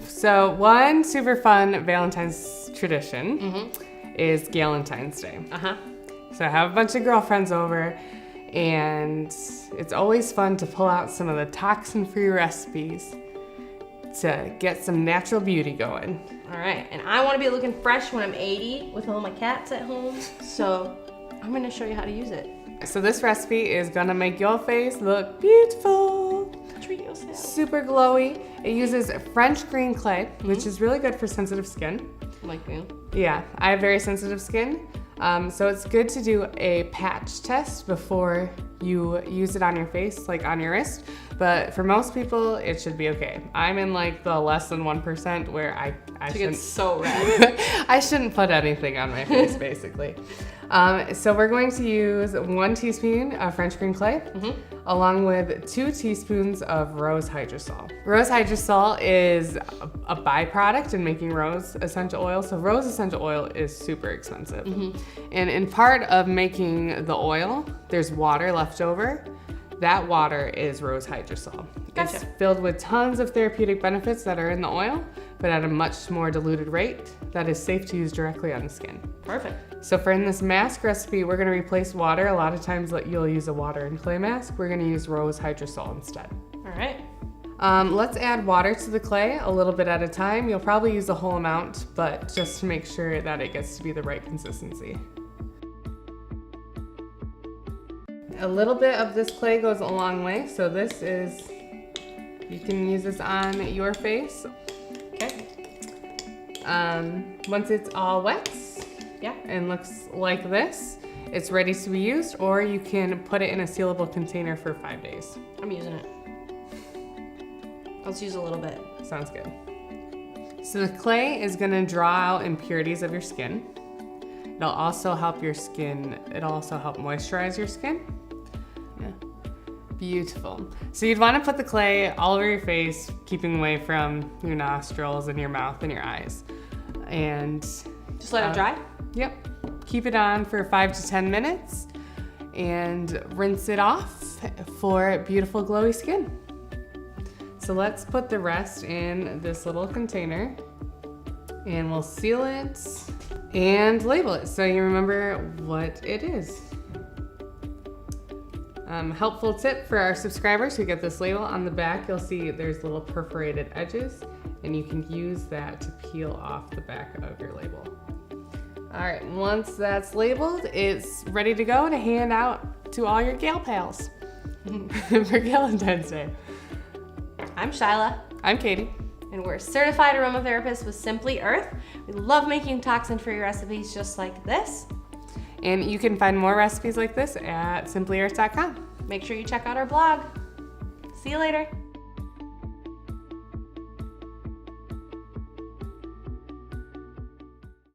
So one super fun Valentine's tradition is Galentine's Day. So I have a bunch of girlfriends over, and it's always fun to pull out some of the toxin-free recipes to get some natural beauty going. All right, and I want to be looking fresh when I'm 80 with all my cats at home, so I'm gonna show you how to use it. So this recipe is gonna make your face look beautiful. Treat yourself. Super glowy. It uses French green clay, which is really good for sensitive skin. Like me. Yeah, I have very sensitive skin. So it's good to do a patch test before you use it on your face, like on your wrist. But for most people, it should be okay. I'm in like the less than 1% where I shouldn't. It's so red. I shouldn't put anything on my face, basically. So we're going to use 1 teaspoon of French green clay, along with 2 teaspoons of Rose Hydrosol. Rose Hydrosol is a byproduct in making rose essential oil. So rose essential oil is super expensive. And in part of making the oil, there's water left over. That water is Rose Hydrosol. Gotcha. It's filled with tons of therapeutic benefits that are in the oil, but at a much more diluted rate that is safe to use directly on the skin. Perfect. So for in this mask recipe, we're gonna replace water. A lot of times you'll use a water and clay mask. We're gonna use Rose Hydrosol instead. All right. Let's add water to the clay a little bit at a time. You'll probably use the whole amount, but just to make sure that it gets to be the right consistency. A little bit of this clay goes a long way, so you can use this on your face. Okay. Once it's all wet, and looks like this, it's ready to be used, or you can put it in a sealable container for 5 days. I'm using it. Let's use a little bit. Sounds good. So the clay is gonna draw out impurities of your skin. It'll also help moisturize your skin. Yeah, beautiful. So you'd wanna put the clay all over your face, keeping away from your nostrils and your mouth and your eyes. And just let it dry? Yep. Keep it on for 5 to 10 minutes and rinse it off for beautiful glowy skin. So let's put the rest in this little container and we'll seal it and label it so you remember what it is. Helpful tip for our subscribers who get this label. On the back, you'll see there's little perforated edges, and you can use that to peel off the back of your label. All right, once that's labeled, it's ready to go to hand out to all your gal pals for Galentine's Day. I'm Shyla. I'm Katie. And we're certified aromatherapists with Simply Earth. We love making toxin-free recipes just like this. And you can find more recipes like this at simplyearth.com. Make sure you check out our blog. See you later.